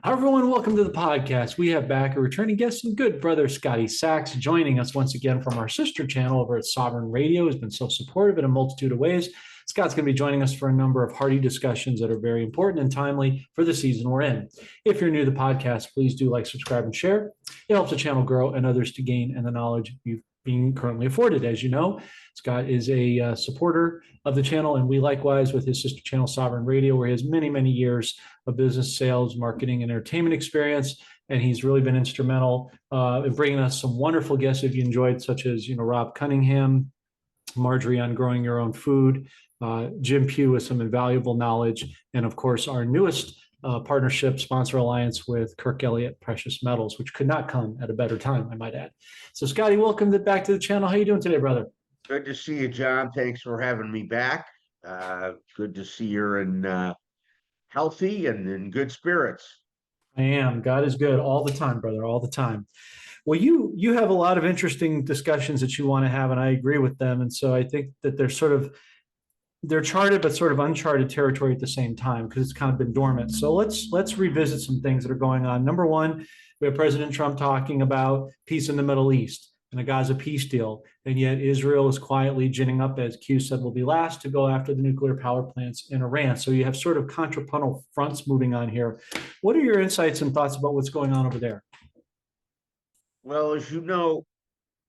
Hi, everyone. Welcome to the podcast. We have back a returning guest and good brother, Scotty Sachs, joining us once again from our sister channel over at Sovereign Radio. Has been so supportive in a multitude of ways. Scott's going to be joining us for a number of hearty discussions that are very important and timely for the season we're in. If you're new to the podcast, please do like, subscribe, and share. It helps the channel grow and others to gain and the knowledge you've being currently afforded. As you know, Scott is a supporter of the channel, and we likewise with his sister channel, Sovereign Radio, where he has many, many years of business, sales, marketing, and entertainment experience. And he's really been instrumental in bringing us some wonderful guests if you enjoyed, such as Rob Cunningham, Marjorie on growing your own food, Jim Pugh with some invaluable knowledge, and of course our newest partnership sponsor alliance with Kirk Elliott Precious Metals, which could not come at a better time, I might add. So, Scotty, welcome back to the channel. How you doing today, brother? Good to see you, John. Thanks for having me back. Good to see you're in healthy and in good spirits. I am. God is good all the time, brother, all the time. Well, you have a lot of interesting discussions that you want to have, and I agree with them. And so I think that they're charted but sort of uncharted territory at the same time because it's kind of been dormant. So let's revisit some things that are going on. Number one, we have President Trump talking about peace in the Middle East and a Gaza peace deal, and yet Israel is quietly ginning up, as Q said, will be last to go after the nuclear power plants in Iran. So you have sort of contrapuntal fronts moving on here. What are your insights and thoughts about what's going on over there? Well, as you know,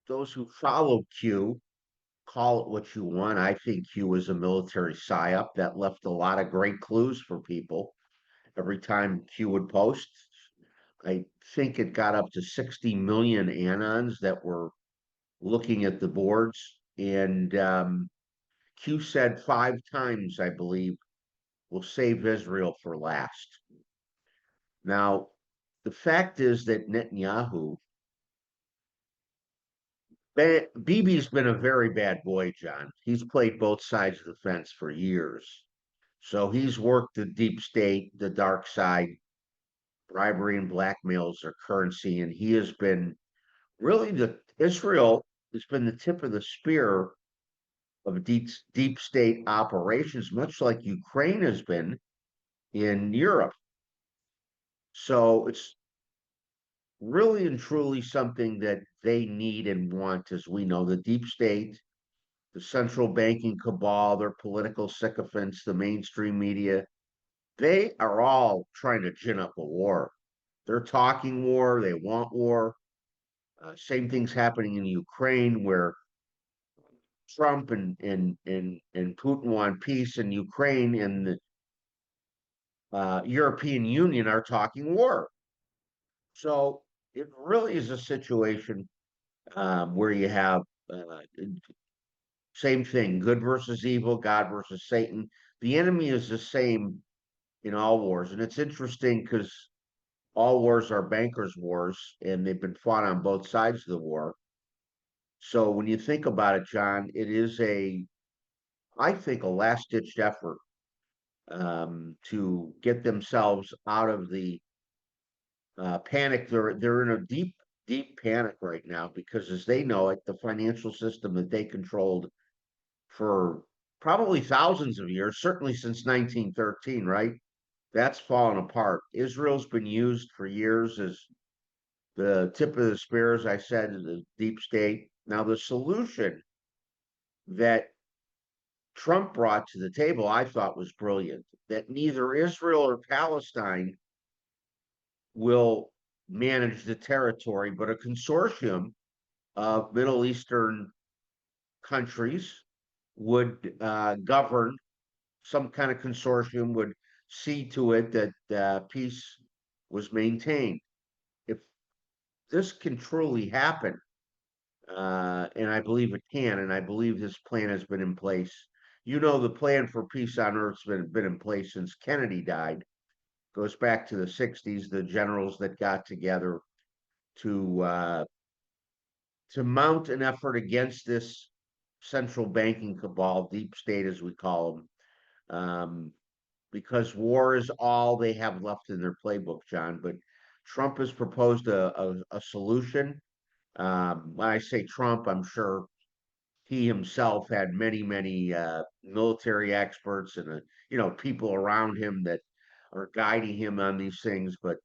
those who follow Q call it what you want. I think Q was a military psyop that left a lot of great clues for people every time Q would post. I think it got up to 60 million anons that were looking at the boards. And Q said 5 times, I believe, will save Israel for last. Now, the fact is that Netanyahu, Bibi's been a very bad boy, John. He's played both sides of the fence for years. So he's worked the deep state, the dark side, bribery and blackmail is their currency. And he has been really Israel has been the tip of the spear of deep state operations, much like Ukraine has been in Europe. So it's really and truly something that they need and want, as we know, the deep state, the central banking cabal, their political sycophants, the mainstream media, they are all trying to gin up a war. They're talking war, they want war. Same thing's happening in Ukraine, where Trump and Putin want peace, in Ukraine and the European Union are talking war. So it really is a situation where you have same thing, good versus evil, God versus Satan. The enemy is the same in all wars. And it's interesting because all wars are bankers' wars and they've been fought on both sides of the war. So when you think about it, John, it is I think, a last ditch effort to get themselves out of the panic. They're in a deep panic right now because, as they know it, the financial system that they controlled for probably thousands of years, certainly since 1913, right? That's fallen apart. Israel's been used for years as the tip of the spear, as I said, is the deep state. Now, the solution that Trump brought to the table, I thought was brilliant, that neither Israel or Palestine will manage the territory, but a consortium of Middle Eastern countries would govern. Some kind of consortium would see to it that peace was maintained. If this can truly happen, and I believe it can, and I believe this plan has been in place. You know, the plan for peace on Earth's been in place since Kennedy died. Goes back to the '60s, the generals that got together to uh, to mount an effort against this central banking cabal, deep state as we call them, because war is all they have left in their playbook, John. But Trump has proposed a solution. When I say Trump, I'm sure he himself had many military experts and people around him that are guiding him on these things. But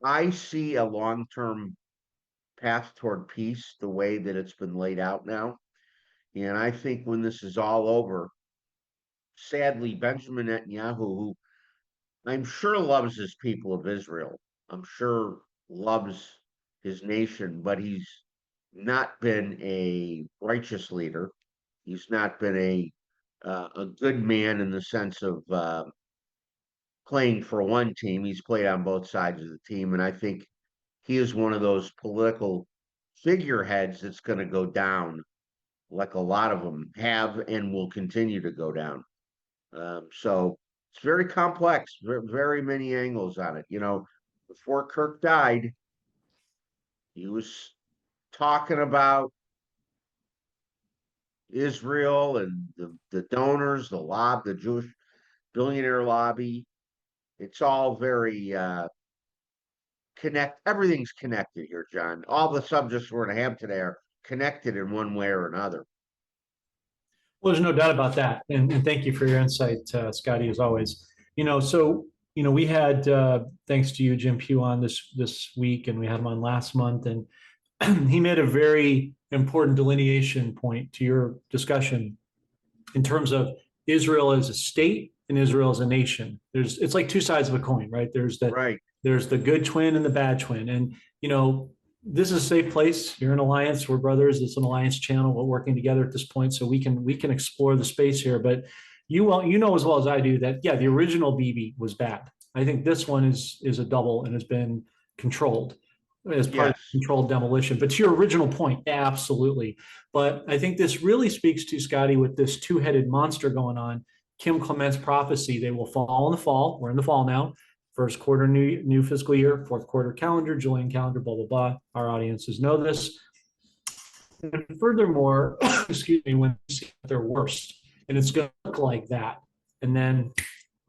I see a long-term path toward peace the way that it's been laid out now. And I think when this is all over, sadly, Benjamin Netanyahu, who I'm sure loves his people of Israel, I'm sure loves his nation, but he's not been a righteous leader. He's not been a good man in the sense of playing for one team. He's played on both sides of the team, and I think he is one of those political figureheads that's going to go down, like a lot of them have and will continue to go down. So it's very complex, very many angles on it. You know, before Kirk died, he was talking about Israel and the donors, the Jewish billionaire lobby. It's all very everything's connected here, John. All the subjects we're going to have today are connected in one way or another. Well, there's no doubt about that. And thank you for your insight, Scotty, as always. So, we had, thanks to you, Jim Pugh, on this week, and we had him on last month. And he made a very important delineation point to your discussion in terms of Israel as a state and Israel as a nation. It's like two sides of a coin, right? Right. There's the good twin and the bad twin. And, this is a safe place. You're an alliance. We're brothers. It's an alliance channel. We're working together at this point, so we can explore the space here. But you know as well as I do that, yeah, the original BB was bad. I think this one is a double and has been controlled as part of Yes. controlled demolition. But to your original point, absolutely. But I think this really speaks to, Scotty, with this two-headed monster going on, Kim Clement's prophecy. They will fall in the fall. We're in the fall now. First quarter, new fiscal year, fourth quarter calendar, Julian calendar, blah, blah, blah. Our audiences know this. And furthermore, excuse me, when they see their worst, and it's going to look like that. And then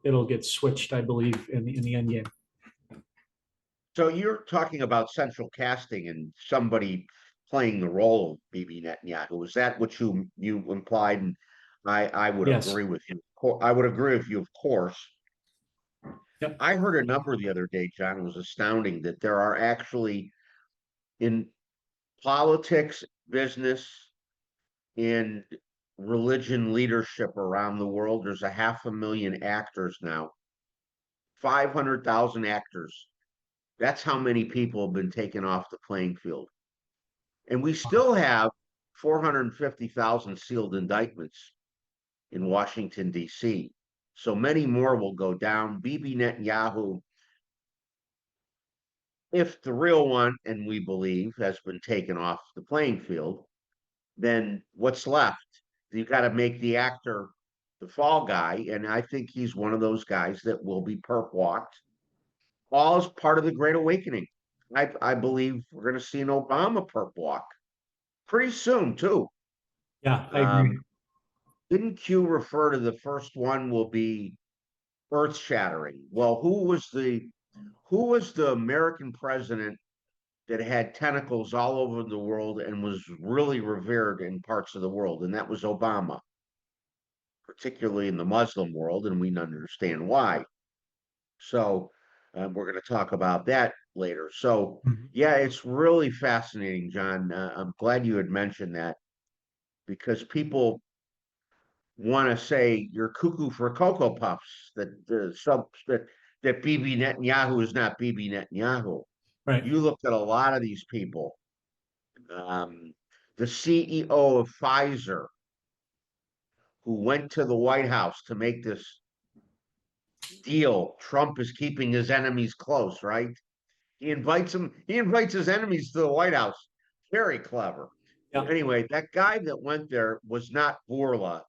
it'll get switched, I believe, in the end game. So you're talking about central casting and somebody playing the role of Bibi Netanyahu. Is that what you implied? And I would Yes. agree with you. I would agree with you, of course. Yep. I heard a number the other day, John. It was astounding that there are actually in politics, business, and religion leadership around the world, there's 500,000 actors now. 500,000 actors. That's how many people have been taken off the playing field. And we still have 450,000 sealed indictments in Washington, D.C. So many more will go down. Bibi Netanyahu, if the real one, and we believe, has been taken off the playing field, then what's left? You've got to make the actor the fall guy. And I think he's one of those guys that will be perp walked. All as part of the Great Awakening. I believe we're going to see an Obama perp walk pretty soon, too. Yeah, I agree. Didn't Q refer to the first one will be earth shattering? Well, who was the American president that had tentacles all over the world and was really revered in parts of the world? And that was Obama, particularly in the Muslim world, and we understand why. So we're going to talk about that later. So yeah, it's really fascinating, John. I'm glad you had mentioned that because people want to say you're cuckoo for Cocoa Puffs, that Bibi Netanyahu is not Bibi Netanyahu. Right. You looked at a lot of these people. The CEO of Pfizer, who went to the White House to make this deal. Trump is keeping his enemies close, right? He invites his enemies to the White House. Very clever. Yeah. Anyway, that guy that went there was not Bourla,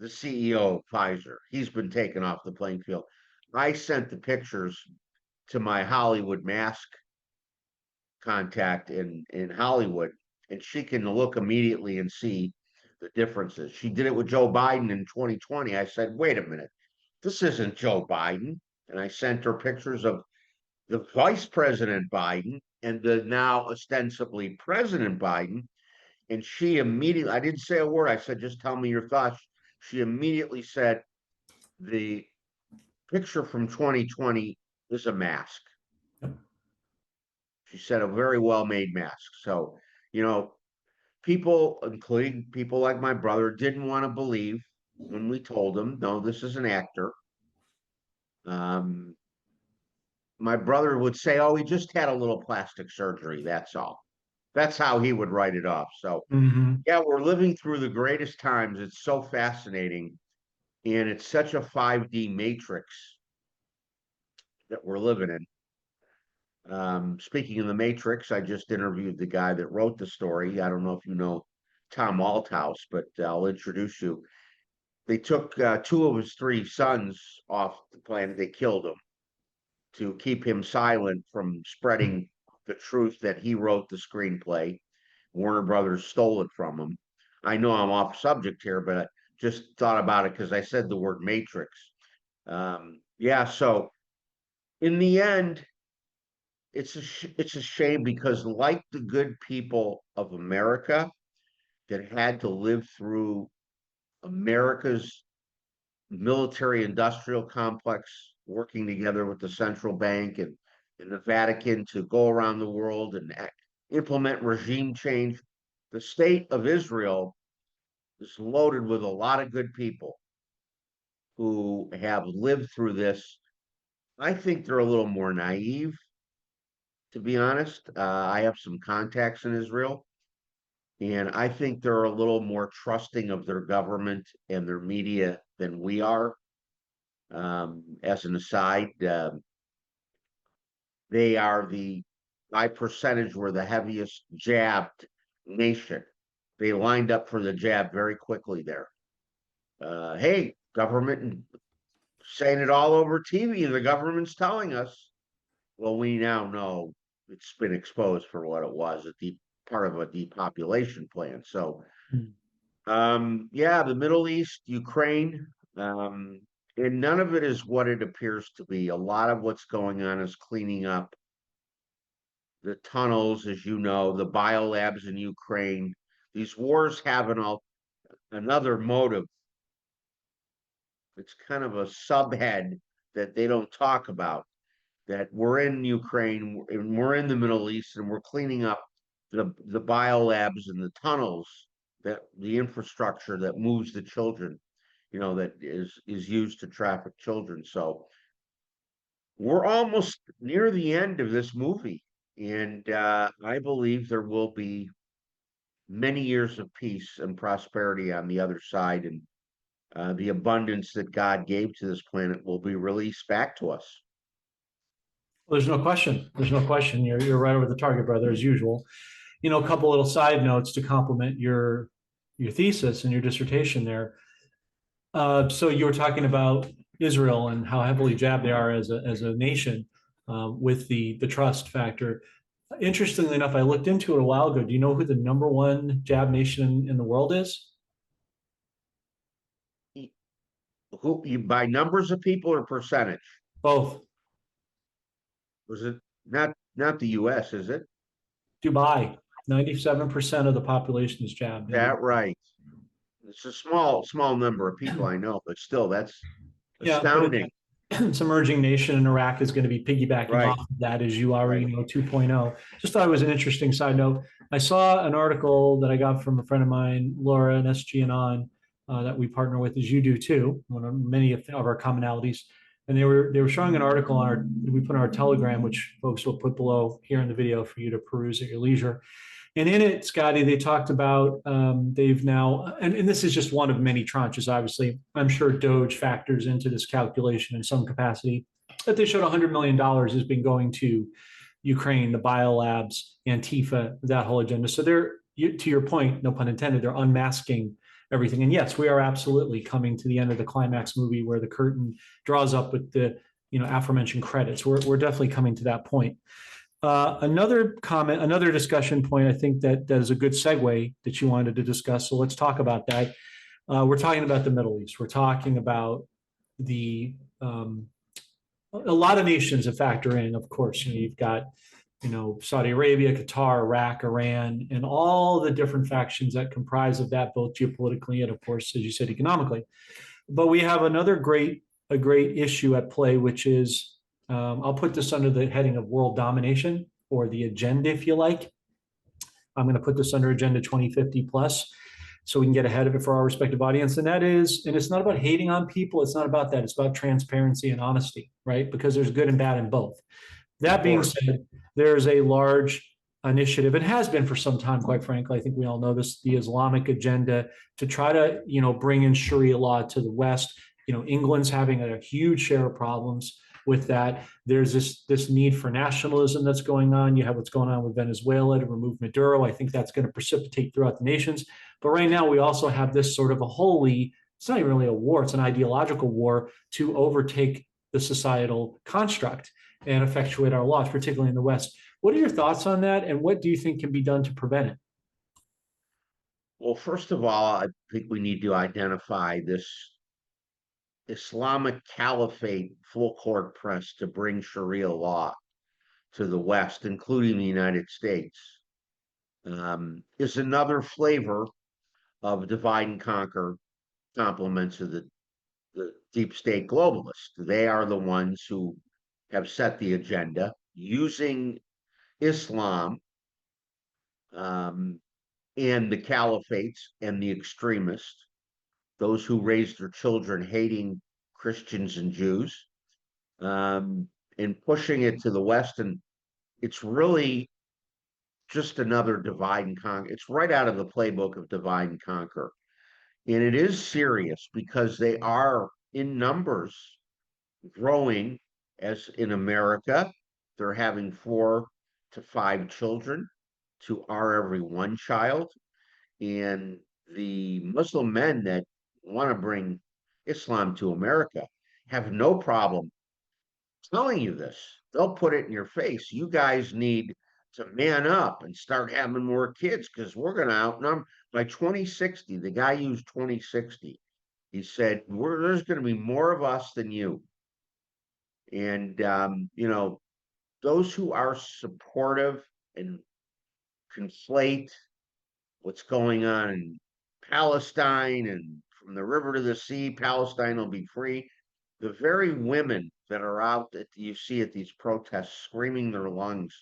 the CEO of Pfizer. He's been taken off the playing field. I sent the pictures to my Hollywood mask contact in Hollywood, and she can look immediately and see the differences. She did it with Joe Biden in 2020. I said, wait a minute, this isn't Joe Biden. And I sent her pictures of the Vice President Biden and the now ostensibly President Biden. And she immediately, I didn't say a word. I said, just tell me your thoughts. She immediately said the picture from 2020 is a mask. Yep. She said a very well-made mask. So, you know, people, including people like my brother, didn't want to believe when we told them, no, this is an actor. Um, my brother would say, oh, he just had a little plastic surgery. That's all. That's how he would write it off. So, Mm-hmm. yeah, we're living through the greatest times. It's so fascinating. And it's such a 5D matrix that we're living in. Speaking of the Matrix, I just interviewed the guy that wrote the story. I don't know if you know Tom Althouse, but I'll introduce you. They took two of his three sons off the planet. They killed him to keep him silent from spreading the truth that he wrote the screenplay. Warner Brothers stole it from him. I know I'm off subject here, but I just thought about it because I said the word Matrix. Yeah, so in the end, it's a shame because like the good people of America that had to live through America's military industrial complex working together with the central bank and the Vatican to go around the world and implement regime change. The state of Israel is loaded with a lot of good people who have lived through this. I think they're a little more naive, to be honest. I have some contacts in Israel, and I think they're a little more trusting of their government and their media than we are. As an aside, they are by percentage, were the heaviest jabbed nation. They lined up for the jab very quickly there. Hey, government saying it all over TV. The government's telling us. Well, we now know it's been exposed for what it was, part of a depopulation plan. So, yeah, the Middle East, Ukraine, and none of it is what it appears to be. A lot of what's going on is cleaning up the tunnels, as you know, the biolabs in Ukraine. These wars have another motive. It's kind of a subhead that they don't talk about. That we're in Ukraine and we're in the Middle East and we're cleaning up the biolabs and the tunnels, that the infrastructure that moves the children, that is used to traffic children. So we're almost near the end of this movie, and I believe there will be many years of peace and prosperity on the other side, and the abundance that God gave to this planet will be released back to us. There's no question. There's no question. You're right over the target, brother, as usual. A couple little side notes to complement your thesis and your dissertation there. So you were talking about Israel and how heavily jabbed they are as a nation, with the trust factor. Interestingly enough, I looked into it a while ago. Do you know who the number one jab nation in the world is? Who, by numbers of people or percentage? Both. Was it not the U.S., is it? Dubai. 97% of the population is jabbed. That right. It's a small number of people, I know, but still, that's Yeah, but astounding. it's emerging nation in Iraq is going to be piggybacking Right. off of that, as you already Right. know, 2.0. Just thought it was an interesting side note. I saw an article that I got from a friend of mine, Laura and SG and On, that we partner with, as you do too, one of many of our commonalities. And they were showing an article we put on our Telegram, which folks will put below here in the video for you to peruse at your leisure. And in it, Scotty, they talked about they've now, and this is just one of many tranches, obviously. I'm sure Doge factors into this calculation in some capacity, that they showed $100 million has been going to Ukraine, the biolabs, Antifa, that whole agenda. So to your point, no pun intended, they're unmasking everything. And yes, we are absolutely coming to the end of the climax movie where the curtain draws up with the aforementioned credits. We're definitely coming to that point. Another comment, another discussion point, I think that is a good segue that you wanted to discuss. So let's talk about that. We're talking about the Middle East. We're talking about a lot of nations that factor in, of course. You've got, Saudi Arabia, Qatar, Iraq, Iran, and all the different factions that comprise of that, both geopolitically and, of course, as you said, economically. But we have another great a great issue at play, which is I'll put this under the heading of world domination or the agenda, if you like. I'm going to put this under Agenda 2050 plus so we can get ahead of it for our respective audience. And that is, and it's not about hating on people. It's not about that. It's about transparency and honesty, right? Because there's good and bad in both. That being said, there's a large initiative, it has been for some time, quite frankly. I think we all know this, the Islamic agenda to try to, bring in Sharia law to the West. England's having a huge share of problems with that. There's this need for nationalism that's going on. You have what's going on with Venezuela to remove Maduro. I think that's going to precipitate throughout the nations. But right now, we also have this sort of a holy, it's not even really a war, it's an ideological war to overtake the societal construct and effectuate our laws, particularly in the West. What are your thoughts on that, and what do you think can be done to prevent it? Well, first of all, I think we need to identify this Islamic Caliphate full court press to bring Sharia law to the West, including the United States, is another flavor of divide and conquer compliments of the deep state globalists. They are the ones who have set the agenda using Islam and the caliphates and the extremists, those who raise their children hating Christians and Jews, and pushing it to the West. And it's really just another divide and conquer. It's right out of the playbook of divide and conquer. And it is serious because they are in numbers growing, as in America, they're having 4 to 5 children to our every one child. And the Muslim men that want to bring Islam to America have no problem telling you this. They'll put it in your face. You guys need to man up and start having more kids because we're going to outnumber by 2060. The guy used 2060. He said, there's going to be more of us than you. And, those who are supportive and conflate what's going on in Palestine and from the river to the sea, Palestine will be free. The very women that are out that you see at these protests screaming their lungs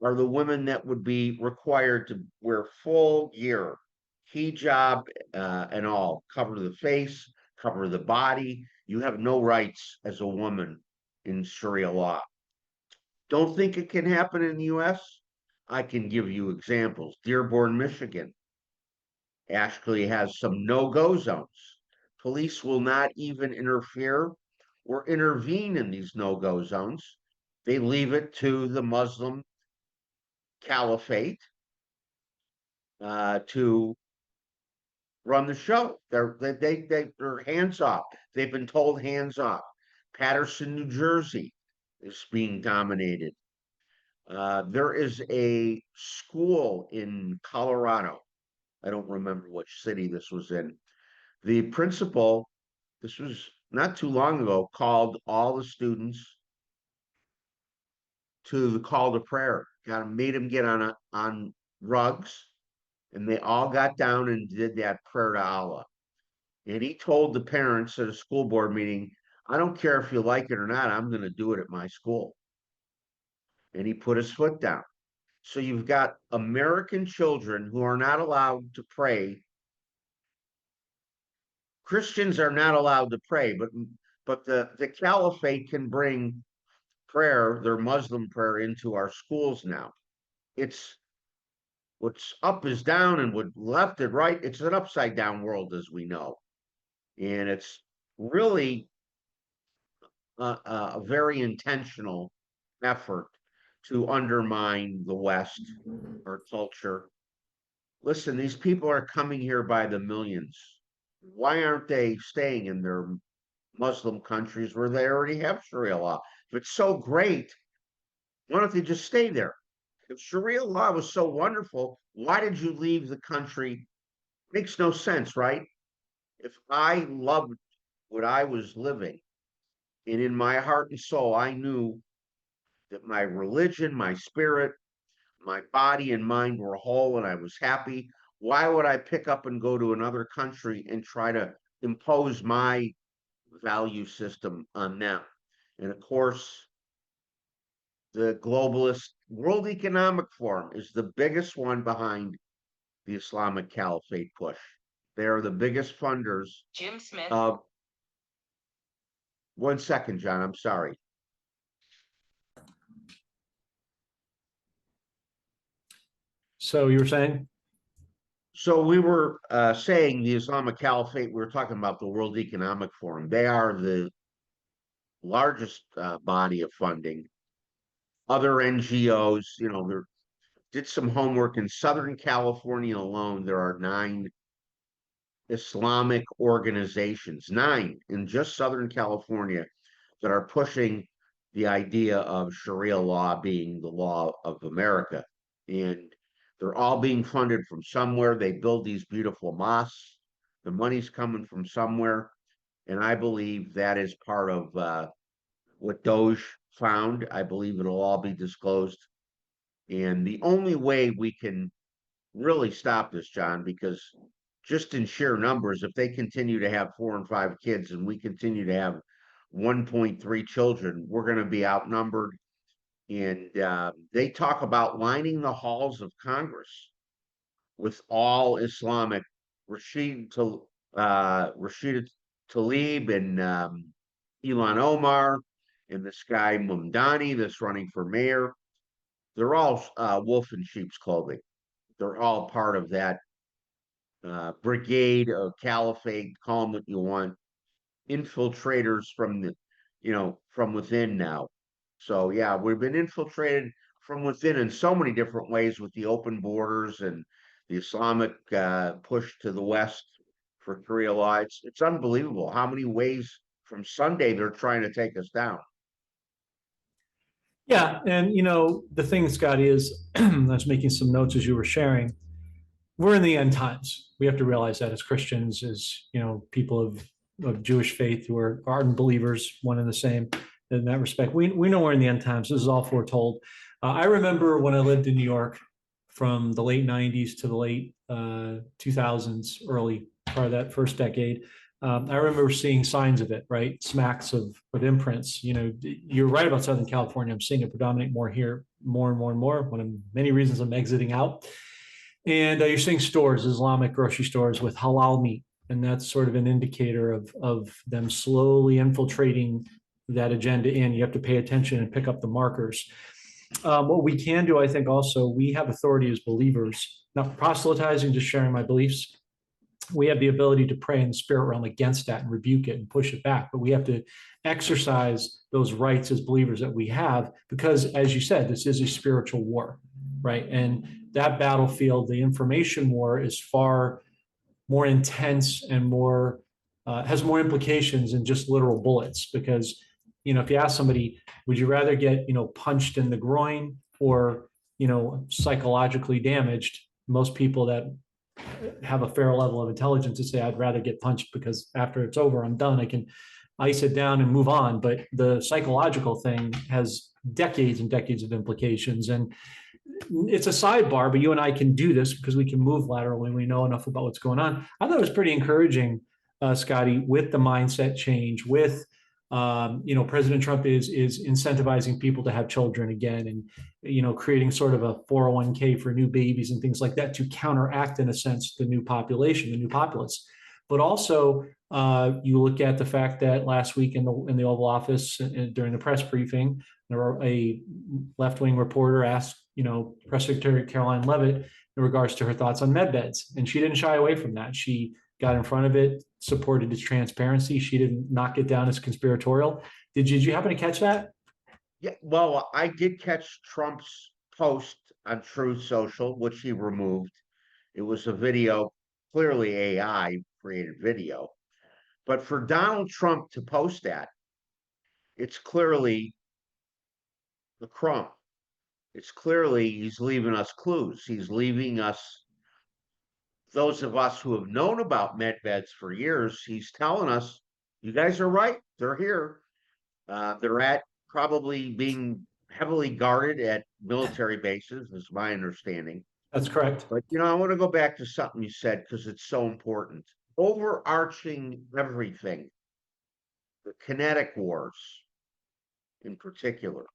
are the women that would be required to wear full gear, hijab and all, cover the face, cover the body. You have no rights as a woman in Sharia law. Don't think it can happen in the US? I can give you examples. Dearborn, Michigan actually has some no-go zones. Police will not even interfere or intervene in these no-go zones. They leave it to the Muslim caliphate to run the show. They're hands off. They've been told hands off. Paterson, New Jersey is being dominated. There is a school in Colorado. I don't remember which city this was in. The principal, this was not too long ago, called all the students to the call to prayer. Made them get on rugs, and they all got down and did that prayer to Allah. And he told the parents at a school board meeting, I don't care if you like it or not, I'm going to do it at my school. And he put his foot down. So you've got American children who are not allowed to pray. Christians are not allowed to pray, but the caliphate can bring prayer, their Muslim prayer, into our schools now. It's what's up is down and what left is right. It's an upside down world, as we know. And it's really a very intentional effort to undermine the West, our culture. Listen, these people are coming here by the millions. Why aren't they staying in their Muslim countries where they already have Sharia law? If it's so great, why don't they just stay there? If Sharia law was so wonderful, why did you leave the country? Makes no sense, right? If I loved what I was living, and in my heart and soul, I knew that my religion, my spirit, my body and mind were whole and I was happy, why would I pick up and go to another country and try to impose my value system on them. And of course, the globalist World Economic Forum is the biggest one behind the Islamic Caliphate push. They are the biggest funders. Jim Smith. Of 1 second, John, I'm sorry. So you were saying? So we were saying the Islamic Caliphate, we were talking about the World Economic Forum. They are the largest body of funding. Other NGOs, there did some homework in Southern California alone. There are 9 Islamic organizations, 9 in just Southern California, that are pushing the idea of Sharia law being the law of America. And they're all being funded from somewhere. They build these beautiful mosques. The money's coming from somewhere. And I believe that is part of what Doge found. I believe it'll all be disclosed. And the only way we can really stop this, John, because just in sheer numbers, if they continue to have 4 and 5 kids and we continue to have 1.3 children, we're going to be outnumbered. And they talk about lining the halls of Congress with all Islamic Rashid Tlaib and Ilhan Omar and this guy Mumdani that's running for mayor. They're all wolf in sheep's clothing. They're all part of that brigade of caliphate, call them what you want, infiltrators from within now. So yeah, we've been infiltrated from within in so many different ways with the open borders and the Islamic push to the West for Sharia law. It's unbelievable how many ways from Sunday they're trying to take us down. Yeah, and the thing, Scotty, is I was making some notes as you were sharing. We're in the end times. We have to realize that as Christians, as people of Jewish faith who are ardent believers, one and the same in that respect. We know we're in the end times. This is all foretold. I remember when I lived in New York from the late 90s to the late 2000s, early part of that first decade. I remember seeing signs of it, right? Smacks of imprints. You're right about Southern California. I'm seeing it predominate more here, more and more and more. One of many reasons I'm exiting out. And you're seeing stores, Islamic grocery stores with halal meat. And that's sort of an indicator of them slowly infiltrating that agenda in. You have to pay attention and pick up the markers. What we can do, I think also, we have authority as believers, not proselytizing, just sharing my beliefs. We have the ability to pray in the spirit realm against that and rebuke it and push it back. But we have to exercise those rights as believers that we have, because as you said, this is a spiritual war, right? And that battlefield, the information war, is far more intense and more has more implications than just literal bullets. Because if you ask somebody, would you rather get punched in the groin or psychologically damaged? Most people that have a fair level of intelligence to say I'd rather get punched, because after it's over, I'm done. I can ice it down and move on. But the psychological thing has decades and decades of implications. And it's a sidebar, but you and I can do this because we can move laterally. We know enough about what's going on. I thought it was pretty encouraging, Scotty, with the mindset change, with President Trump is incentivizing people to have children again, and creating sort of a 401k for new babies and things like that to counteract, in a sense, the new population, the new populace. But also, you look at the fact that last week in the Oval Office during the press briefing, a left-wing reporter asked, Press Secretary Caroline Leavitt in regards to her thoughts on med beds, and she didn't shy away from that. She got in front of it, supported its transparency. She didn't knock it down as conspiratorial. Did you happen to catch that? Yeah, well, I did catch Trump's post on Truth Social, which he removed. It was a video, clearly AI created video. But for Donald Trump to post that, it's clearly the crumb. It's clearly he's leaving us clues. He's leaving us, those of us who have known about med beds for years, he's telling us, you guys are right. They're here. They're at probably being heavily guarded at military bases, is my understanding. That's correct. But, I want to go back to something you said because it's so important. Overarching everything, the kinetic wars in particular,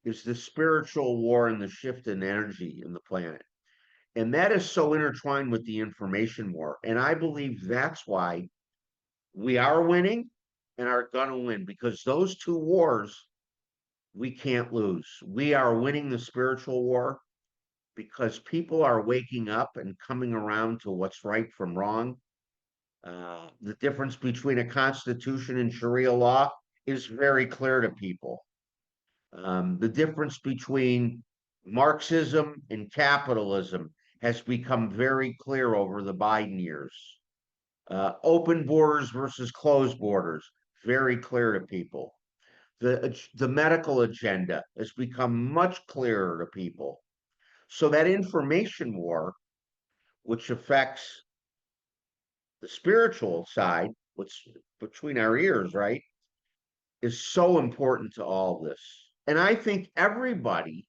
is the spiritual war and the shift in energy in the planet. And that is so intertwined with the information war. And I believe that's why we are winning and are going to win, because those two wars we can't lose. We are winning the spiritual war because people are waking up and coming around to what's right from wrong. The difference between a constitution and Sharia law is very clear to people. The difference between Marxism and capitalism has become very clear over the Biden years. Open borders versus closed borders, very clear to people. The medical agenda has become much clearer to people. So that information war, which affects the spiritual side, what's between our ears, right, is so important to all this. And I think everybody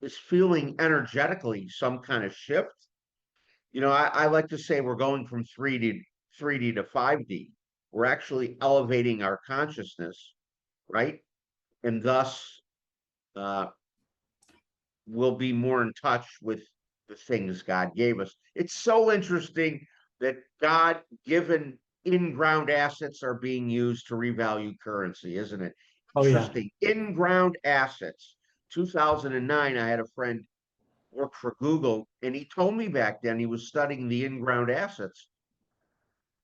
is feeling energetically some kind of shift. I like to say we're going from 3D to 5D. We're actually elevating our consciousness, right? And thus uh, we'll be more in touch with the things God gave us. It's so interesting that God given in-ground assets are being used to revalue currency, isn't it? Oh yeah. Interesting. In-ground assets. 2009, I had a friend work for Google, and he told me back then he was studying the in-ground assets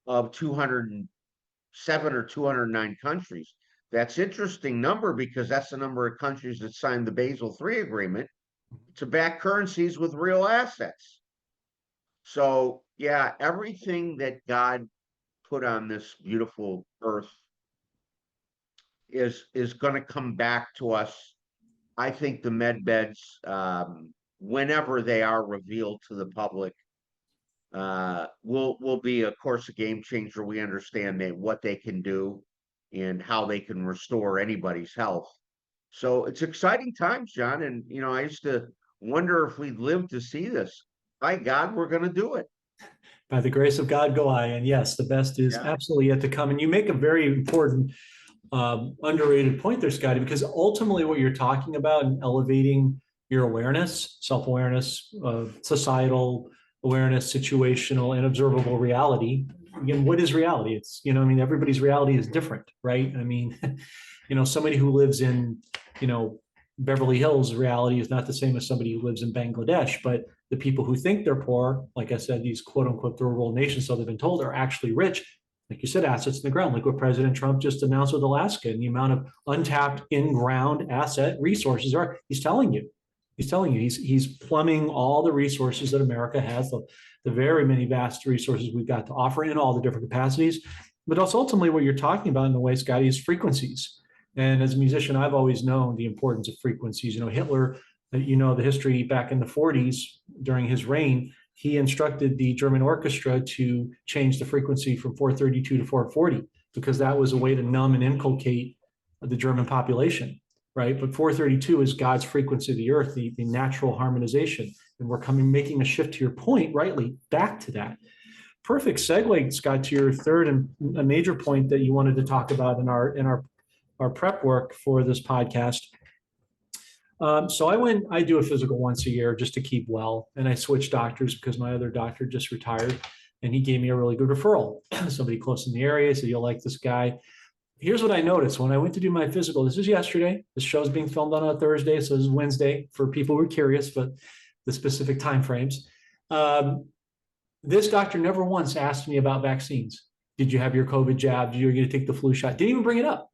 of 207 or 209 countries. That's interesting number because that's the number of countries that signed the Basel III agreement to back currencies with real assets. So yeah, everything that God put on this beautiful earth is going to come back to us. I think the med beds, whenever they are revealed to the public, will be, of course, a game changer. We understand what they can do and how they can restore anybody's health. So it's exciting times, John. And I used to wonder if we'd live to see this. By God, we're going to do it. By the grace of God, go I. And yes, the best is Yeah. absolutely yet to come. And you make a very important, underrated point there, Scotty, because ultimately what you're talking about and elevating your awareness, self-awareness, societal awareness, situational and observable reality. Again, what is reality? It's, everybody's reality is different, right? I mean, somebody who lives in, Beverly Hills reality is not the same as somebody who lives in Bangladesh, but the people who think they're poor, like I said, these quote unquote third world nations, so they've been told, are actually rich. Like you said, assets in the ground, like what President Trump just announced with Alaska and the amount of untapped in-ground asset resources are. He's telling you, he's plumbing all the resources that America has, the very many vast resources we've got to offer in all the different capacities. But also ultimately what you're talking about in the way, Scotty, is frequencies. And as a musician, I've always known the importance of frequencies. Hitler, the history back in the 40s during his reign, he instructed the German orchestra to change the frequency from 432 to 440 because that was a way to numb and inculcate the German population, right? But 432 is God's frequency of the earth, the natural harmonization. And we're making a shift, to your point, rightly, back to that. Perfect segue, Scott, to your third and a major point that you wanted to talk about in our prep work for this podcast. So I do a physical once a year just to keep well. And I switched doctors because my other doctor just retired and he gave me a really good referral. Somebody close in the area said, you'll like this guy. Here's what I noticed when I went to do my physical. This is yesterday. This show is being filmed on a Thursday. So this is Wednesday for people who are curious, but the specific time frames. This doctor never once asked me about vaccines. Did you have your COVID jab? Did you going to take the flu shot? Didn't even bring it up.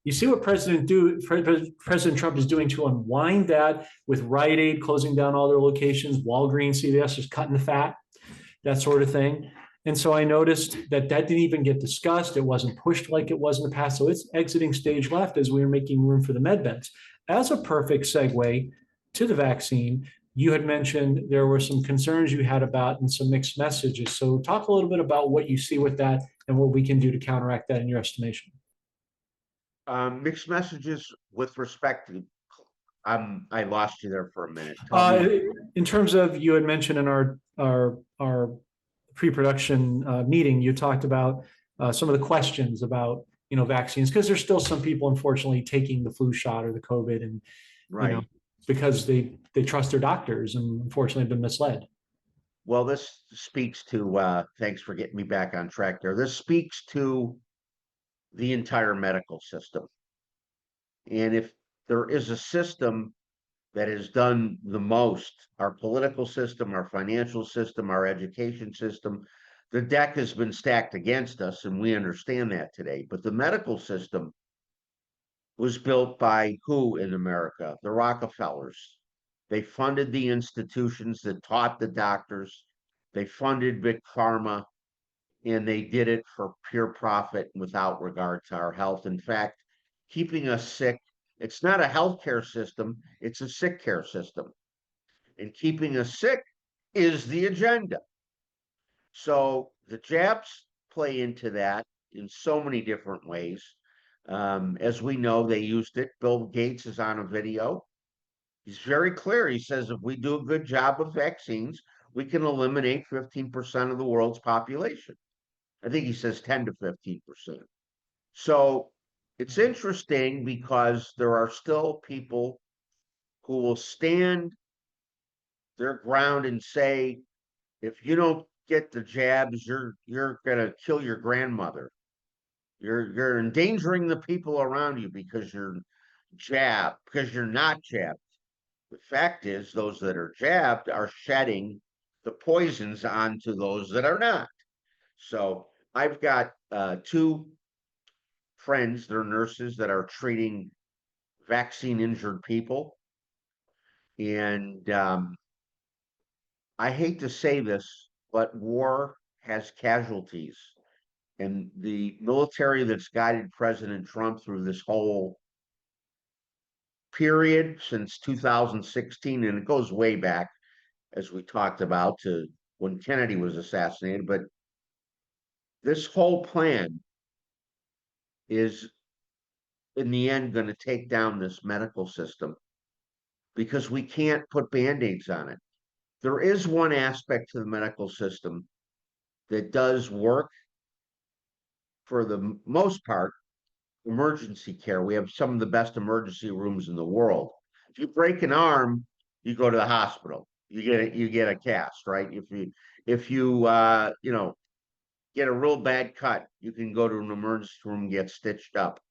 You see what President Trump is doing to unwind that with Rite Aid closing down all their locations, Walgreens, CVS just cutting the fat, that sort of thing. And so I noticed that didn't even get discussed. It wasn't pushed like it was in the past. So it's exiting stage left as we are making room for the med beds. As a perfect segue to the vaccine, you had mentioned there were some concerns you had about and some mixed messages. So talk a little bit about what you see with that and what we can do to counteract that in your estimation. Mixed messages with respect to, I lost you there for a minute. In terms of, you had mentioned in our pre-production meeting, you talked about some of the questions about, vaccines, because there's still some people, unfortunately, taking the flu shot or the COVID, and, Right. because they trust their doctors and unfortunately have been misled. Well, this speaks to, thanks for getting me back on track there. This speaks to the entire medical system. And if there is a system that has done the most, our political system, our financial system, our education system, the deck has been stacked against us, and we understand that today. But the medical system was built by who in America? The Rockefellers. They funded the institutions that taught the doctors. They funded big pharma, and they did it for pure profit without regard to our health. In fact, keeping us sick, it's not a healthcare system, it's a sick care system. And keeping us sick is the agenda. So the jabs play into that in so many different ways. As we know, they used it. Bill Gates is on a video. He's very clear. He says if we do a good job of vaccines, we can eliminate 15% of the world's population. I think he says 10 to 15%. So it's interesting because there are still people who will stand their ground and say, if you don't get the jabs, you're gonna kill your grandmother. You're endangering the people around you because you're jabbed, because you're not jabbed. The fact is, those that are jabbed are shedding the poisons onto those that are not. So I've got two friends, they're nurses that are treating vaccine injured people. And I hate to say this, but war has casualties. And the military that's guided President Trump through this whole period since 2016, and it goes way back, as we talked about, to when Kennedy was assassinated. But this whole plan is, in the end, going to take down this medical system because we can't put band-aids on it. There is one aspect to the medical system that does work for the most part, emergency care. We have some of the best emergency rooms in the world. If you break an arm, you go to the hospital. You get a cast, right? If you get a real bad cut, you can go to an emergency room and get stitched up.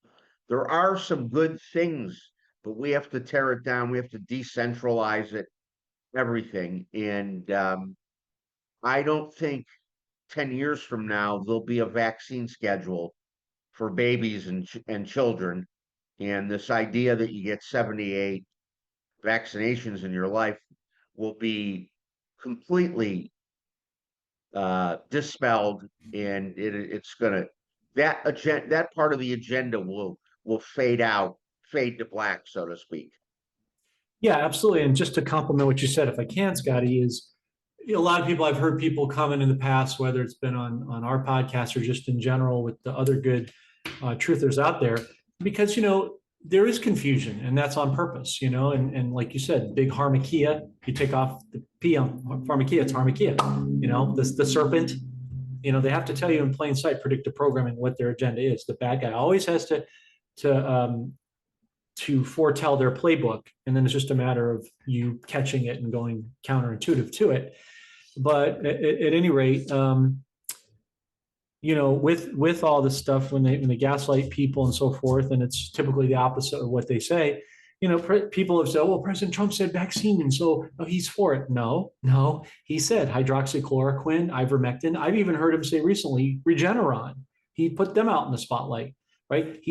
There are some good things, but we have to tear it down. We have to decentralize it, everything. And I don't think 10 years from now, there'll be a vaccine schedule for babies and children. And this idea that you get 78 vaccinations in your life will be completely dispelled, and it's gonna that part of the agenda will fade to black, so to speak. Yeah, absolutely. And just to complement what you said, if I can, Scotty, is, a lot of people, I've heard people comment in the past, whether it's been on our podcast or just in general with the other good truthers out there, because there is confusion, and that's on purpose. And like you said, big harmakia. You take off the P on pharmakia, it's harmakia. The serpent. They have to tell you in plain sight, predictive programming, what their agenda is. The bad guy always has to foretell their playbook, and then it's just a matter of you catching it and going counterintuitive to it. But at any rate, with all this stuff, when they gaslight people and so forth, and it's typically the opposite of what they say. People have said, well, President Trump said vaccine, and so he's for it. No, he said hydroxychloroquine, ivermectin. I've even heard him say recently Regeneron. He put them out in the spotlight, right?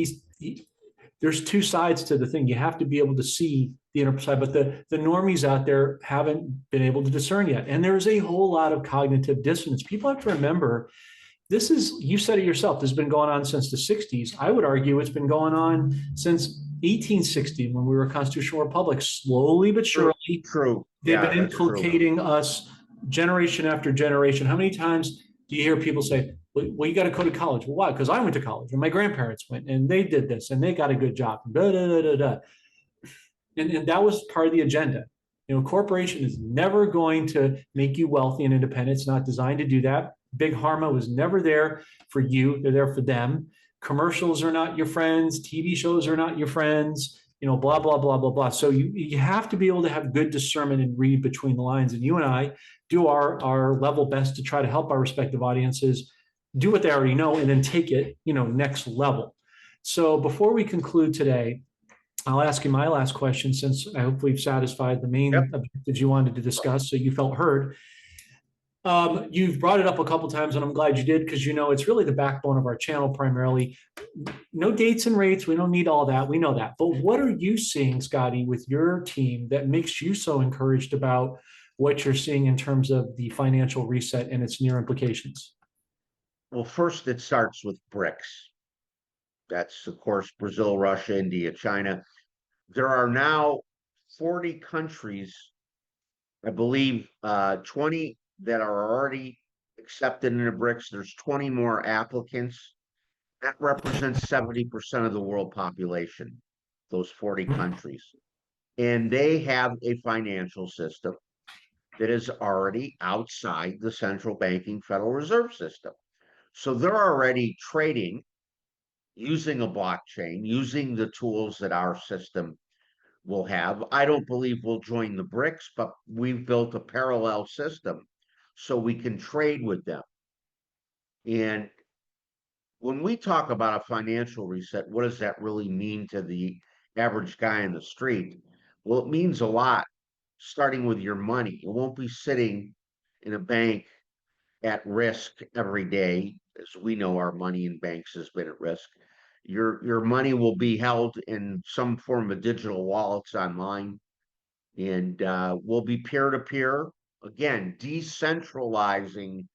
There's two sides to the thing. You have to be able to see the inner side, but the normies out there haven't been able to discern yet. And there's a whole lot of cognitive dissonance. People have to remember, you said it yourself, this has been going on since the 60s. I would argue it's been going on since 1860, when we were a constitutional republic. Slowly but surely, True. They've been inculcating us generation after generation. How many times do you hear people say, well, you got to go to college? Well, why? Because I went to college, and my grandparents went, and they did this, and they got a good job. Da, da, da, da, da. And that was part of the agenda. Corporation is never going to make you wealthy and independent. It's not designed to do that. Big Pharma was never there for you. They're there for them. Commercials are not your friends. TV shows are not your friends. Blah, blah, blah, blah, blah. So you have to be able to have good discernment and read between the lines. And you and I do our level best to try to help our respective audiences do what they already know and then take it, next level. So before we conclude today, I'll ask you my last question, since I hope we've satisfied the main objectives you wanted to discuss, so you felt heard. You've brought it up a couple times, and I'm glad you did, because it's really the backbone of our channel primarily. No dates and rates. We don't need all that. We know that. But what are you seeing, Scotty, with your team that makes you so encouraged about what you're seeing in terms of the financial reset and its near implications? Well, first it starts with BRICS. That's, of course, Brazil, Russia, India, China. There are now 40 countries, I believe, 20 that are already accepted in the BRICS. There's 20 more applicants. That represents 70% of the world population, those 40 countries. And they have a financial system that is already outside the central banking Federal Reserve System. So they're already trading using a blockchain, using the tools that our system will have. I don't believe we'll join the BRICS, but we've built a parallel system so we can trade with them. And when we talk about a financial reset, what does that really mean to the average guy in the street? Well, it means a lot, starting with your money. It won't be sitting in a bank at risk every day. As we know, our money in banks has been at risk. Your money will be held in some form of digital wallets online, and will be peer-to-peer. Again, decentralizing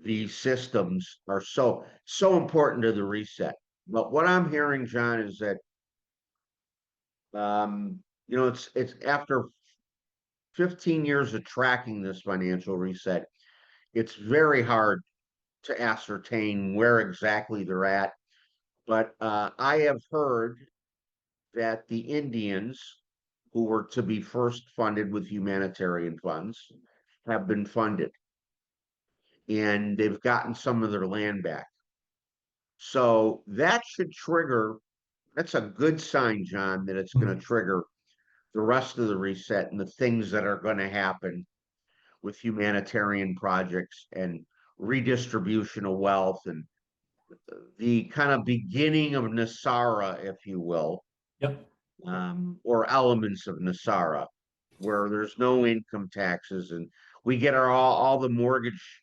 these systems are so important to the reset. But what I'm hearing, John, is that it's after 15 years of tracking this financial reset, it's very hard to ascertain where exactly they're at. But I have heard that the Indians, who were to be first funded with humanitarian funds, have been funded, and they've gotten some of their land back. So that should trigger, that's a good sign, John, that it's going to trigger the rest of the reset and the things that are going to happen with humanitarian projects and redistribution of wealth, and the kind of beginning of Nasara, if you will. Yep. Or elements of Nasara, where there's no income taxes, and we get all the mortgage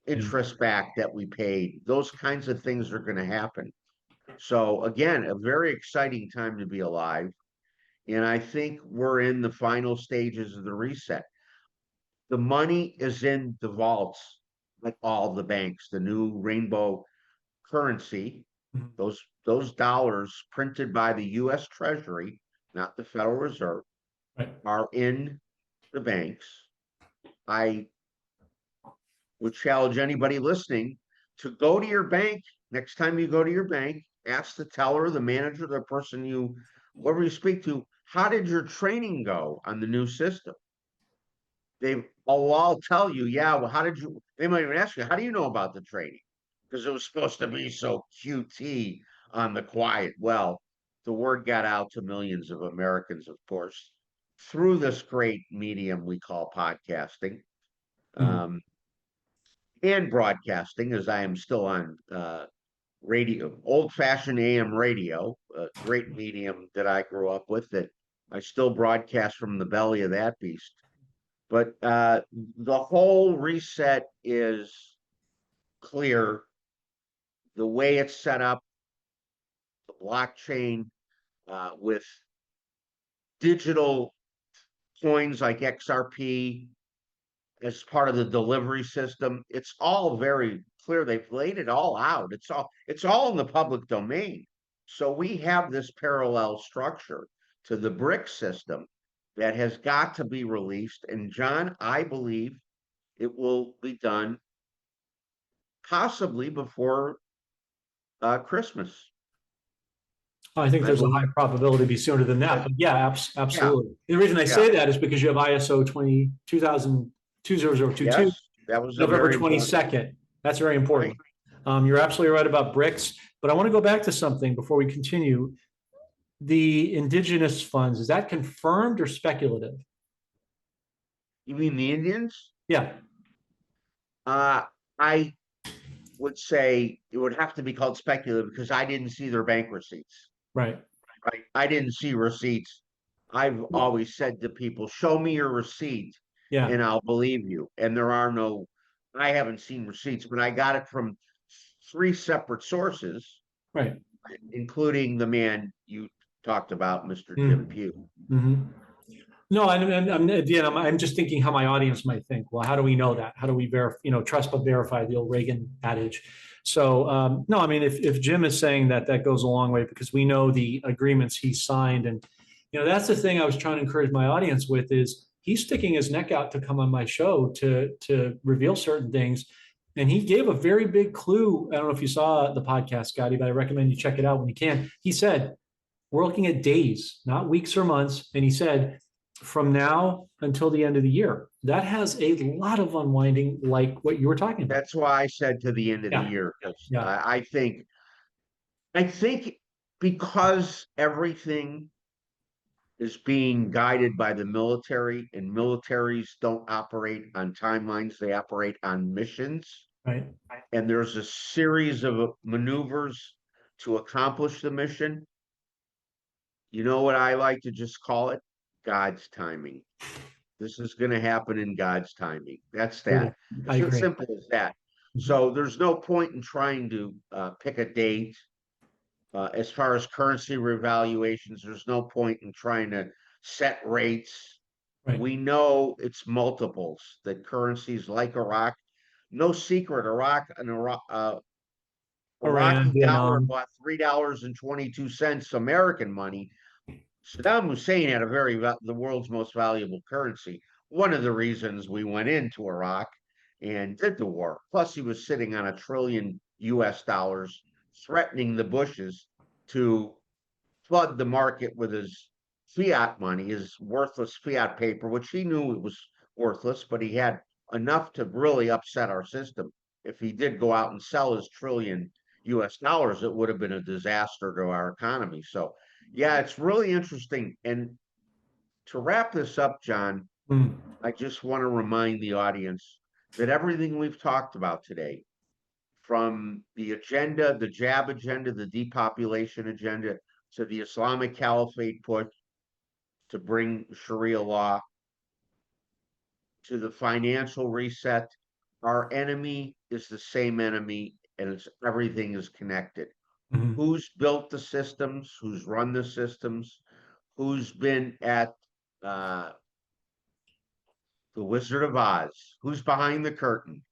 interest back that we paid. Those kinds of things are going to happen. So again, a very exciting time to be alive. And I think we're in the final stages of the reset. The money is in the vaults, like all the banks, the new rainbow currency. Those dollars printed by the U.S. Treasury, not the Federal Reserve, are in the banks. I would challenge anybody listening to go to your bank. Next time you go to your bank, ask the teller, the manager, the person whoever you speak to, how did your training go on the new system? They'll all tell you, yeah, well, they might even ask you, how do you know about the training? Because it was supposed to be so QT on the quiet. Well, the word got out to millions of Americans, of course, through this great medium we call podcasting, and broadcasting, as I am still on radio, old-fashioned AM radio, a great medium that I grew up with, that I still broadcast from the belly of that beast. But the whole reset is clear. The way it's set up, the blockchain, with digital coins like XRP as part of the delivery system, it's all very clear. They've laid it all out. It's all in the public domain. So we have this parallel structure to the BRICS system that has got to be released. And John, I believe it will be done possibly before Christmas. I think there's a high probability to be sooner than that, but yeah, absolutely. The reason I say that is because you have ISO 2022. Yes. That was a November very important, 22nd. That's very right? important. You're absolutely right about BRICS, but I want to go back to something before we continue. The indigenous funds, is that confirmed or speculative? You mean the Indians? Yeah, Uh, I would say it would have to be called speculative because I didn't see their bank receipts. right. Right? I didn't see receipts. I've always said to people, show me your receipt Yeah, and I'll believe you. And there are no, I haven't seen receipts, but I got it from three separate sources, right. including the man you talked about, Mr. Jim Mm. Pugh. Mhm. No, again, I'm just thinking how my audience might think. Well, how do we know that? How do we verify, trust but verify, the old Reagan adage. So, no, I mean, if Jim is saying that, that goes a long way because we know the agreements he signed. And, that's the thing I was trying to encourage my audience with is he's sticking his neck out to come on my show to reveal certain things. And he gave a very big clue. I don't know if you saw the podcast, Scotty, but I recommend you check it out when you can. He said, we're looking at days, not weeks or months. And he said, from now until the end of the year, that has a lot of unwinding, like what you were talking about. That's why I said to the end of the Yeah, year, because yeah, I think because everything is being guided by the military, and militaries don't operate on timelines, they operate on missions. right. And there's a series of maneuvers to accomplish the mission. You know what I like to just call it? God's timing. This is going to happen in God's timing. That's Totally. that. I It's as agree. simple as that. Mhm. So there's no point in trying to pick a date. As far as currency revaluations, there's no point in trying to set rates. Right. We know it's multiples that currencies like Iraq. No secret, Iran, Iraqi dollar Vietnam. bought $3.22 American money. Saddam Hussein had the world's most valuable currency. One of the reasons we went into Iraq and did the war. Plus, he was sitting on $1 trillion US, threatening the Bushes to flood the market with his fiat money, his worthless fiat paper, which he knew it was worthless, but he had enough to really upset our system. If he did go out and sell his $1 trillion US, it would have been a disaster to our economy. So, yeah, it's really interesting. And to wrap this up, John, Mm. I just want to remind the audience that everything we've talked about today, from the agenda, the jab agenda, the depopulation agenda, to the Islamic Caliphate push to bring Sharia law, to the financial reset, our enemy is the same enemy, and everything is connected. Mhm. Who's built the systems? Who's run the systems? Who's been at uh, the Wizard of Oz? Who's behind the curtain?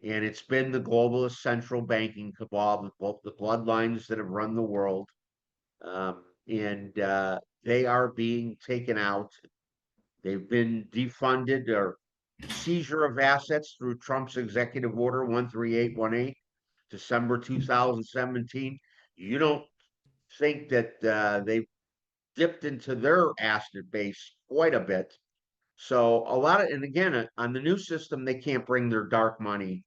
And it's been the globalist central banking cabal, the bloodlines that have run the world. And they are being taken out. They've been defunded or seizure of assets through Trump's executive order 13818, December 2017. You don't think that they've dipped into their asset base quite a bit. So a lot of, and again, on the new system, they can't bring their dark money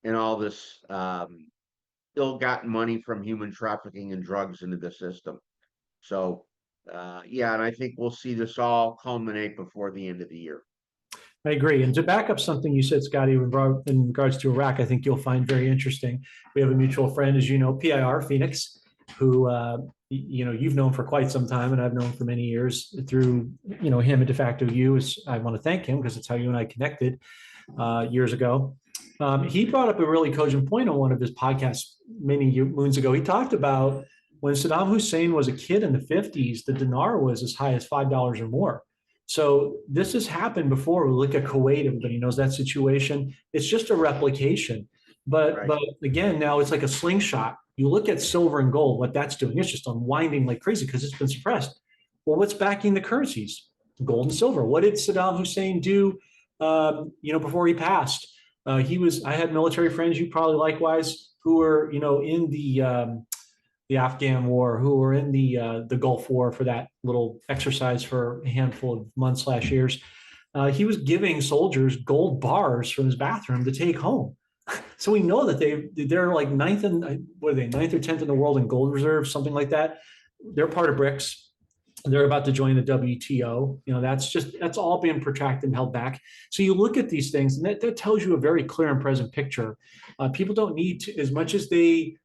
and all this ill-gotten money from human trafficking and drugs into the system. So, yeah, and I think we'll see this all culminate before the end of the year. I agree. And to back up something you said, Scotty, in regards to Iraq, I think you'll find very interesting. We have a mutual friend, as you know, PIR Phoenix, who you've known for quite some time, and I've known for many years through him and de facto you. I want to thank him because it's how you and I connected years ago. He brought up a really cogent point on one of his podcasts many moons ago. He talked about when Saddam Hussein was a kid in the 50s, the dinar was as high as $5 or more. So this has happened before. We look at Kuwait, everybody knows that situation. It's just a replication. But Right. but again, now it's like a slingshot. You look at silver and gold, what that's doing, it's just unwinding like crazy because it's been suppressed. Well, what's backing the currencies? Gold and silver. What did Saddam Hussein do before he passed? I had military friends, you probably likewise, who were, in the Afghan war, who were in the Gulf War for that little exercise for a handful of months/years. he was giving soldiers gold bars from his bathroom to take home. So we know that they're like ninth and what are they, ninth or 10th in the world in gold reserves, something like that. They're part of BRICS. They're about to join the WTO. That's all being protracted and held back. So you look at these things, and that tells you a very clear and present picture. People don't need to, as much as they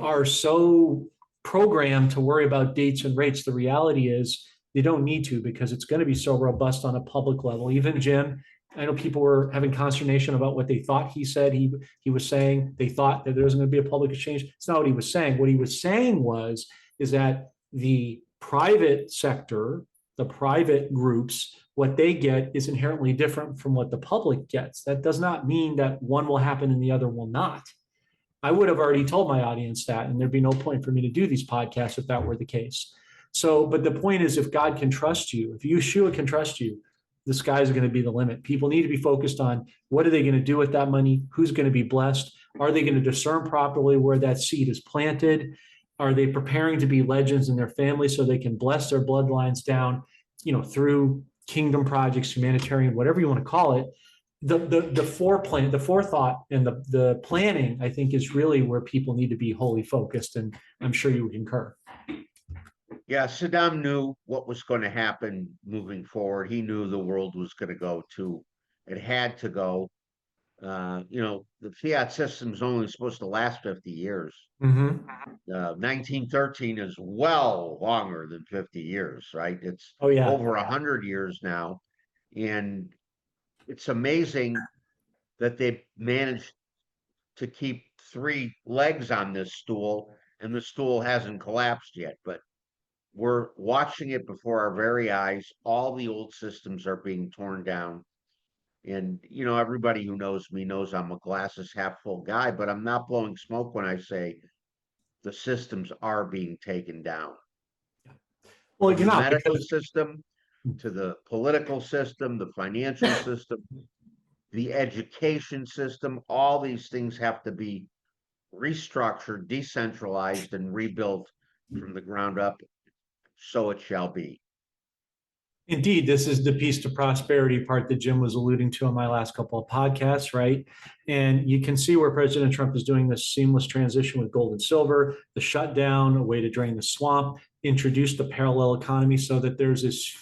are so programmed to worry about dates and rates. The reality is they don't need to, because it's going to be so robust on a public level. Even Jim, I know people were having consternation about what they thought he said. He was saying they thought that there was going to be a public exchange. It's not what he was saying. What he was saying is that the private sector, the private groups, what they get is inherently different from what the public gets. That does not mean that one will happen and the other will not. I would have already told my audience that, and there'd be no point for me to do these podcasts if that were the case. So, but the point is, if God can trust you, if Yeshua can trust you, the sky's going to be the limit. People need to be focused on what are they going to do with that money? Who's going to be blessed? Are they going to discern properly where that seed is planted? Are they preparing to be legends in their family so they can bless their bloodlines down, through kingdom projects, humanitarian, whatever you want to call it? The forethought and the planning, I think, is really where people need to be wholly focused, and I'm sure you would concur. Yeah, Saddam knew what was going to happen moving forward. He knew the world was going to go to, it had to go. The fiat system is only supposed to last 50 years. Mm-hmm. 1913 is well longer than 50 years, right? It's Oh yeah. over 100 years now. And it's amazing that they managed to keep three legs on this stool, and the stool hasn't collapsed yet. But we're watching it before our very eyes. All the old systems are being torn down. And, everybody who knows me knows I'm a glasses half full guy, but I'm not blowing smoke when I say the systems are being taken down. Well, From you're the not, medical because system to the political system, the financial system, the education system, all these things have to be restructured, decentralized, and rebuilt from the ground up. So it shall be. indeed, this is the peace to prosperity part that Jim was alluding to on my last couple of podcasts, right? And you can see where President Trump is doing this seamless transition with gold and silver, the shutdown, a way to drain the swamp, introduce the parallel economy so that there's as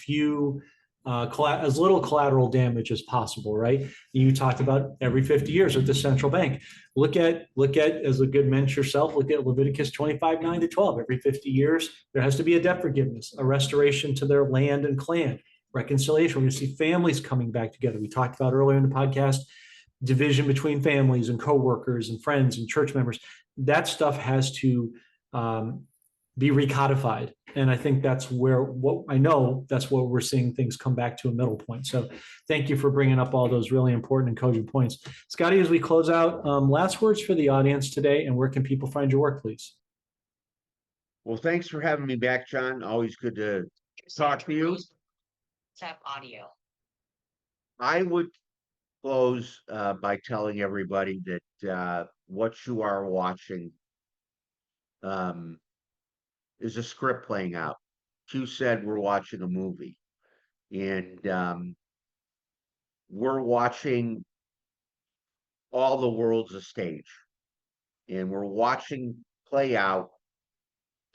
little collateral damage as possible, right? You talked about every 50 years with the central bank. Look at, as a good mensch yourself, look at Leviticus 25:9-12. Every 50 years, there has to be a debt forgiveness, a restoration to their land and clan, reconciliation. We're going to see families coming back together. We talked about earlier in the podcast, division between families and coworkers and friends and church members. That stuff has to be recodified. And I think that's where that's where we're seeing things come back to a middle point. So thank you for bringing up all those really important and cogent points. Scotty, as we close out, last words for the audience today, and where can people find your work, please? Well, thanks for having me back, John. Always good to talk to you. Tap audio. I would close by telling everybody that what you are watching is a script playing out. Q said we're watching a movie, and we're watching all the world's a stage, and we're watching play out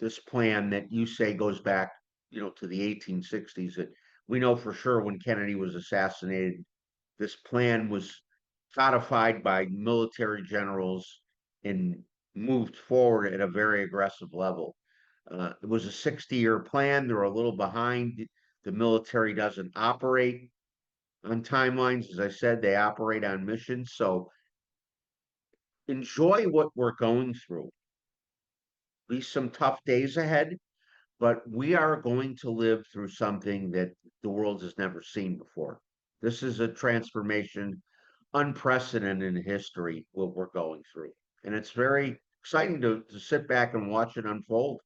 this plan that you say goes back, to the 1860s. That we know for sure when Kennedy was assassinated, this plan was codified by military generals and moved forward at a very aggressive level. It was a 60-year plan. They're a little behind. The military doesn't operate on timelines. As I said, they operate on missions. So enjoy what we're going through. Be some tough days ahead, but we are going to live through something that the world has never seen before. This is a transformation unprecedented in history, what we're going through. And it's very exciting to sit back and watch it unfold.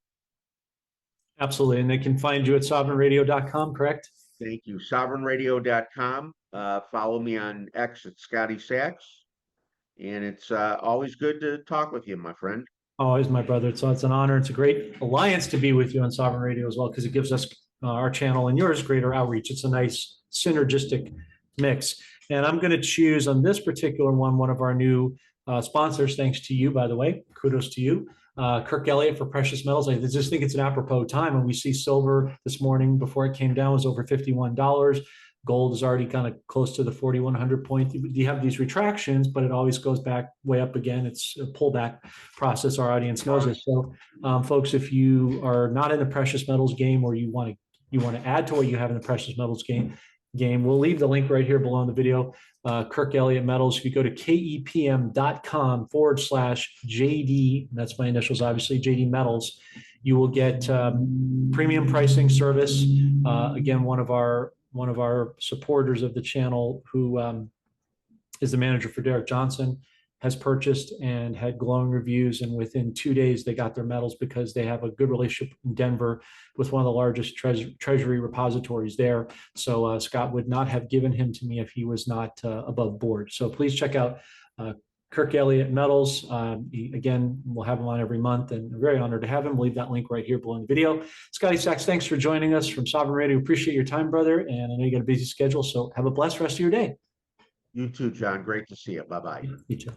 Absolutely. And they can find you at sovereignradio.com, correct? Thank you. Sovereignradio.com. Follow me on X at Scotty Sachs. And it's always good to talk with you, my friend. Always, my brother. So it's an honor. It's a great alliance to be with you on Sovereign Radio as well, because it gives us, our channel and yours, greater outreach. It's a nice synergistic mix. And I'm going to choose on this particular one of our new sponsors. Thanks to you, by the way. Kudos to you. Kirk Elliott for precious metals. I just think it's an apropos time. And we see silver this morning before it came down was over $51. Gold is already kind of close to the 4,100 point. You have these retractions, but it always goes back way up again. It's a pullback process. Our audience knows it. So, folks, if you are not in the precious metals game, or you want to add to what you have in the precious metals game, we'll leave the link right here below in the video. Kirk Elliott Metals. If you go to kepm.com/JD, that's my initials, obviously, JD Metals, you will get premium pricing service. Again, one of our supporters of the channel, who is the manager for Derek Johnson, has purchased and had glowing reviews. And within 2 days, they got their metals because they have a good relationship in Denver with one of the largest treasury repositories there. So Scott would not have given him to me if he was not above board. So please check out Kirk Elliott Metals. Again, we'll have him on every month, and I'm very honored to have him. We'll leave that link right here below in the video. Scotty Sachs, thanks for joining us from Sovereign Radio. Appreciate your time, brother. And I know you got a busy schedule, so have a blessed rest of your day. You too, John. Great to see you. Bye-bye. You too.